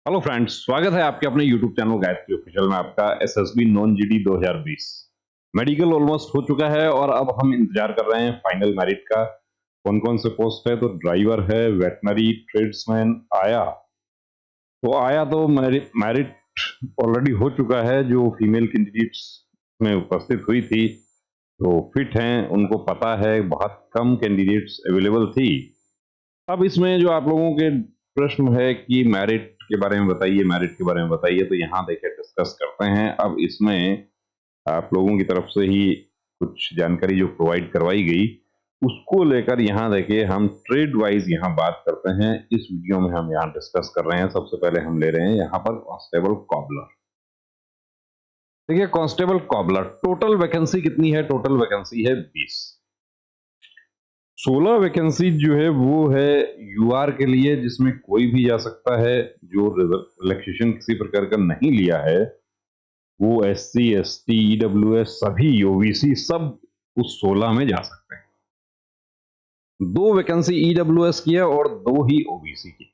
Hello friends, स्वागत है आपके अपने यूट्यूब चैनल गायत्री ऑफिशियल में। आपका SSB non GD 2020 medical almost हो चुका है और अब हम इंतजार कर रहे हैं फाइनल मेरिट का। कौन कौन से पोस्ट है? तो ड्राइवर है, वेटनरी, ट्रेड्समैन आया तो मेरिट ऑलरेडी हो चुका है। जो फीमेल कैंडिडेट्स में उपस्थित हुई थी तो फिट हैं, उनको पता है, बहुत कम कैंडिडेट्स अवेलेबल थी। अब इसमें जो आप लोगों के प्रश्न है कि मेरिट के बारे में बताइए, मेरिट के बारे में बताइए, तो यहाँ देखिए डिस्कस करते हैं। अब इसमें आप लोगों की तरफ से ही कुछ जानकारी जो प्रोवाइड करवाई गई उसको लेकर यहाँ देखिए हम ट्रेड वाइज यहाँ बात करते हैं। इस वीडियो में हम यहाँ डिस्कस कर रहे हैं। सबसे पहले हम ले रहे हैं यहाँ पर कांस्टेबल कॉबलर। देखिए कांस्टेबल कॉबलर टोटल वैकेंसी कितनी है? टोटल वैकेंसी है 20। 16 वैकेंसी जो है वो है यूआर के लिए, जिसमें कोई भी जा सकता है। जो रिलैक्सेशन किसी प्रकार का नहीं लिया है वो एससी, एसटी, ईडब्ल्यूएस, सभी ओबीसी सब उस 16 में जा सकते हैं। 2 वैकेंसी ईडब्ल्यूएस की है और 2 ही ओबीसी की।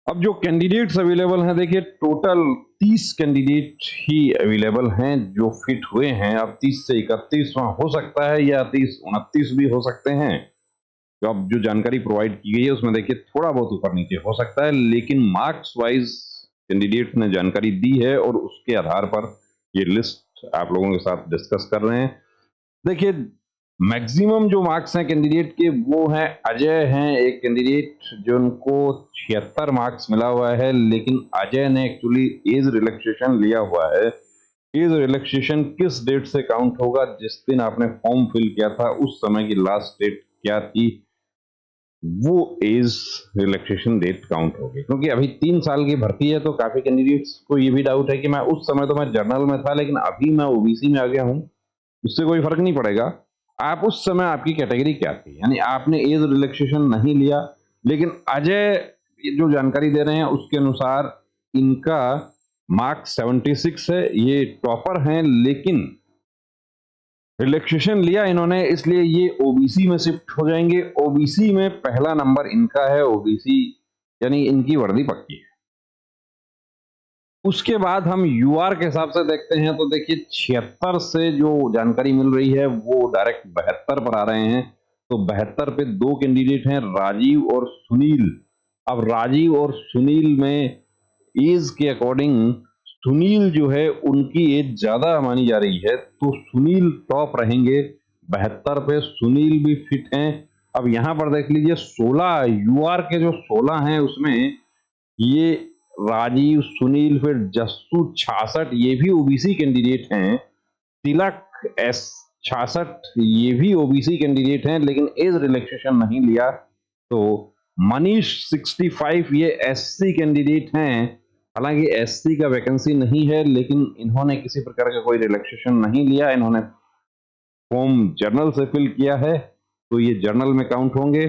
अब जो कैंडिडेट्स अवेलेबल हैं, देखिए टोटल 30 कैंडिडेट ही अवेलेबल हैं जो फिट हुए हैं। अब 30 से 31 हो सकता है या 30 29 भी हो सकते हैं। तो अब जो जानकारी प्रोवाइड की गई है उसमें देखिए थोड़ा बहुत ऊपर नीचे हो सकता है, लेकिन मार्क्स वाइज कैंडिडेट ने जानकारी दी है और उसके आधार पर ये लिस्ट आप लोगों के साथ डिस्कस कर रहे हैं। देखिए मैक्सिमम जो मार्क्स हैं कैंडिडेट के वो हैं, अजय हैं एक कैंडिडेट जिनको 76 मार्क्स मिला हुआ है, लेकिन अजय ने एक्चुअली एज रिलैक्सेशन लिया हुआ है। एज रिलैक्सेशन किस डेट से काउंट होगा? जिस दिन आपने फॉर्म फिल किया था उस समय की लास्ट डेट क्या थी, वो एज रिलैक्सेशन डेट काउंट होगी। क्योंकि अभी 3 साल की भर्ती है तो काफी कैंडिडेट्स को ये भी डाउट है कि मैं उस समय तो मैं जनरल में था लेकिन अभी मैं ओबीसी में आ गया हूं, उससे कोई फर्क नहीं पड़ेगा। आप उस समय आपकी कैटेगरी क्या थी, यानी आपने एज रिलैक्सेशन नहीं लिया। लेकिन अजय जो जानकारी दे रहे हैं उसके अनुसार इनका मार्क्स 76 है, ये टॉपर हैं, लेकिन रिलैक्सेशन लिया इन्होंने इसलिए ये ओबीसी में शिफ्ट हो जाएंगे। ओबीसी में पहला नंबर इनका है, ओबीसी यानी इनकी वर्दी पक्की है। उसके बाद हम यूआर के हिसाब से देखते हैं तो देखिए 76 से जो जानकारी मिल रही है वो डायरेक्ट 72 पर आ रहे हैं। तो 72 पे 2 कैंडिडेट हैं, राजीव और सुनील। अब राजीव और सुनील में एज के अकॉर्डिंग सुनील जो है उनकी एज ज्यादा मानी जा रही है, तो सुनील टॉप रहेंगे 72 पे। सुनील भी फिट हैं। अब यहां पर देख लीजिए 16 यूआर के जो 16 हैं उसमें ये राजीव, सुनील, फिर जस्सू 66 ये भी ओबीसी कैंडिडेट हैं। तिलक एस 66 ये भी ओबीसी कैंडिडेट हैं लेकिन एज रिलैक्सेशन नहीं लिया। तो मनीष 65 ये एससी कैंडिडेट हैं। हालांकि एससी का वैकेंसी नहीं है लेकिन इन्होंने किसी प्रकार का कोई रिलैक्सेशन नहीं लिया, इन्होंने फॉर्म जर्नल से फिल किया है तो ये जर्नल में काउंट होंगे।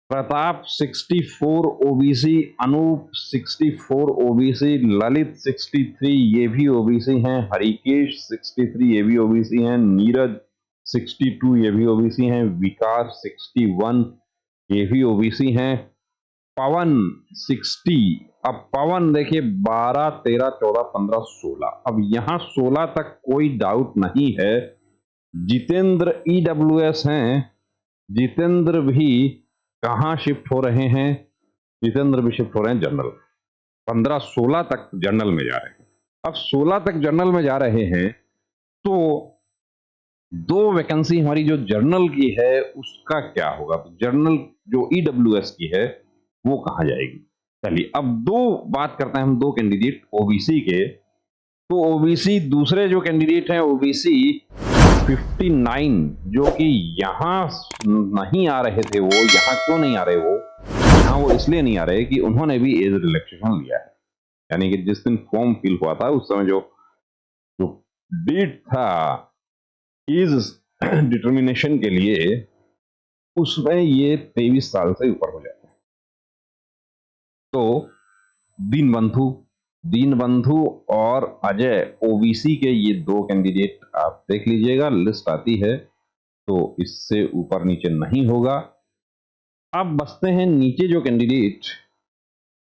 प्रताप 64 ओबीसी, अनूप 64 ओबीसी, ललित 63 ये भी ओबीसी हैं, हरिकेश 63 ये भी ओबीसी हैं, नीरज 62 ये भी ओबीसी हैं, विकास 61 ये भी ओबीसी हैं, पवन 60। अब पवन देखिए 12, 13, 14, 15, 16। अब यहां 16 तक कोई डाउट नहीं है। जितेंद्र ईडब्ल्यूएस हैं, जितेंद्र भी कहाँ शिफ्ट हो रहे हैं? जितेंद्र भी शिफ्ट हो रहे हैं जनरल। 15, 16 तक जनरल में जा रहे हैं। अब 16 तक जनरल में जा रहे हैं तो 2 वैकेंसी हमारी जो जर्नल की है उसका क्या होगा? तो जर्नल जो ईडब्ल्यूएस की है वो कहाँ जाएगी? चलिए अब 2 बात करते हैं हम 2 कैंडिडेट ओबीसी के। तो ओबीसी दूसरे जो कैंडिडेट हैं ओबीसी 59 जो कि यहाँ नहीं आ रहे थे, वो यहाँ क्यों नहीं आ रहे? वो यहाँ वो इसलिए नहीं आ रहे कि उन्होंने भी एज रिलैक्सेशन लिया है। यानी कि जिस दिन फॉर्म फिल हुआ था उस समय जो जो डेट था एज डिटर्मिनेशन के लिए उसमें ये 23 साल से ऊपर हो जाता है। तो दीनबंधु दीनबंधु और अजय ओबीसी के ये 2 कैंडिडेट आप देख लीजिएगा, लिस्ट आती है तो इससे ऊपर नीचे नहीं होगा। अब बचते हैं नीचे जो कैंडिडेट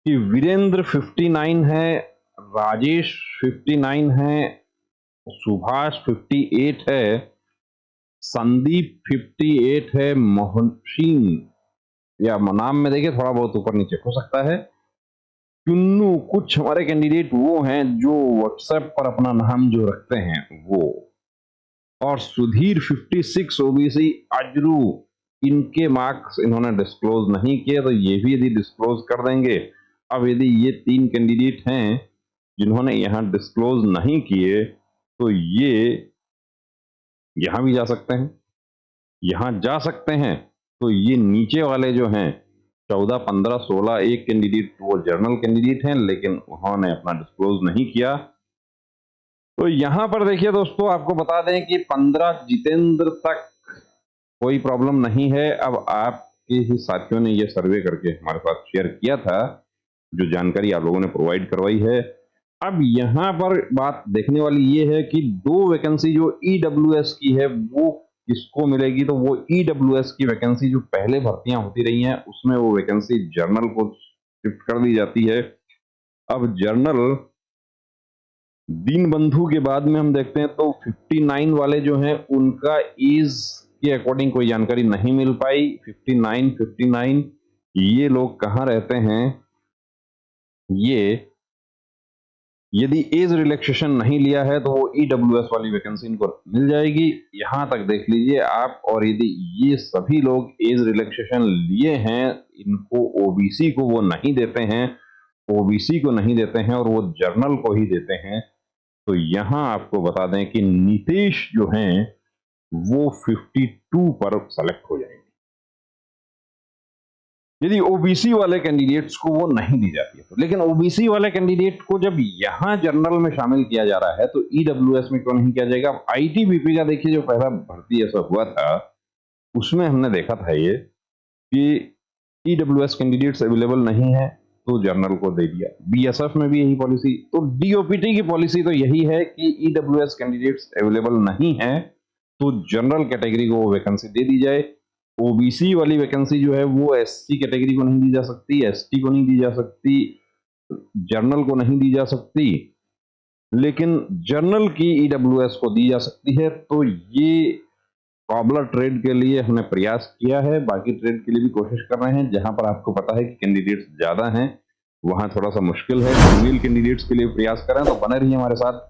कि वीरेंद्र 59 है, राजेश 59 है, सुभाष 58 है, संदीप 58 है, मोहसिन या नाम में देखिए थोड़ा बहुत ऊपर नीचे हो सकता है, चुन्नू, कुछ हमारे कैंडिडेट वो हैं जो व्हाट्सएप पर अपना नाम जो रखते हैं वो, और सुधीर 56 ओबीसी अजरू, इनके मार्क्स इन्होंने डिस्क्लोज नहीं किए, तो ये भी यदि डिस्क्लोज कर देंगे। अब यदि ये 3 कैंडिडेट हैं जिन्होंने यहाँ डिस्क्लोज नहीं किए, तो ये यहां भी जा सकते हैं, यहां जा सकते हैं। तो ये नीचे वाले जो हैं 14, 15, 16, एक कैंडिडेट वो जर्नल कैंडिडेट हैं लेकिन उन्होंने अपना डिस्क्लोज नहीं किया। तो यहां पर देखिए दोस्तों, आपको बता दें कि 15 जितेंद्र तक कोई प्रॉब्लम नहीं है। अब आपके ही साथियों ने ये सर्वे करके हमारे साथ शेयर किया था, जो जानकारी आप लोगों ने प्रोवाइड करवाई है। अब यहाँ पर बात देखने वाली ये है कि 2 वैकेंसी जो ईडब्ल्यूएस की है वो किसको मिलेगी। तो वो ईडब्ल्यूएस की वैकेंसी जो पहले भर्तियां होती रही हैं उसमें वो वैकेंसी जर्नल को शिफ्ट कर दी जाती है। अब जर्नल दीनबंधु के बाद में हम देखते हैं तो 59 वाले जो हैं उनका एज के अकॉर्डिंग कोई जानकारी नहीं मिल पाई। 59 ये लोग कहाँ रहते हैं, ये यदि एज रिलैक्सेशन नहीं लिया है तो वो ईडब्ल्यूएस वाली वैकेंसी इनको मिल जाएगी। यहां तक देख लीजिए आप। और यदि ये सभी लोग एज रिलैक्सेशन लिए हैं, इनको ओबीसी को वो नहीं देते हैं, ओबीसी को नहीं देते हैं और वो जर्नल को ही देते हैं, तो यहां आपको बता दें कि नीतीश जो हैं वो 52 पर सेलेक्ट हो जाएंगे यदि ओबीसी वाले कैंडिडेट्स को वो नहीं दी जाती है तो। लेकिन ओबीसी वाले कैंडिडेट को जब यहां जनरल में शामिल किया जा रहा है तो ईडब्ल्यूएस में क्यों नहीं किया जाएगा। अब आईटीबीपी का देखिए, जो पहला भर्ती ऐसा हुआ था उसमें हमने देखा था ये कि ईडब्ल्यूएस कैंडिडेट्स अवेलेबल नहीं है तो जर्नल को दे दिया। बीएसएफ में भी यही पॉलिसी, तो डीओपीटी की पॉलिसी तो यही है कि ईडब्ल्यूएस कैंडिडेट्स अवेलेबल नहीं है तो जनरल कैटेगरी को वो वैकेंसी दे दी जाए। ओबीसी वाली वैकेंसी जो है वो एससी कैटेगरी को नहीं दी जा सकती, एसटी को नहीं दी जा सकती, जर्नल को नहीं दी जा सकती, लेकिन जर्नल की ईडब्ल्यूएस को दी जा सकती है। तो ये कॉबलर ट्रेड के लिए हमने प्रयास किया है, बाकी ट्रेड के लिए भी कोशिश कर रहे हैं। जहां पर आपको पता है कि कैंडिडेट्स ज्यादा हैं वहां थोड़ा सा मुश्किल है। फीमेल कैंडिडेट्स के लिए प्रयास करें तो बने रहिए हमारे साथ।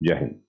जय हिंद।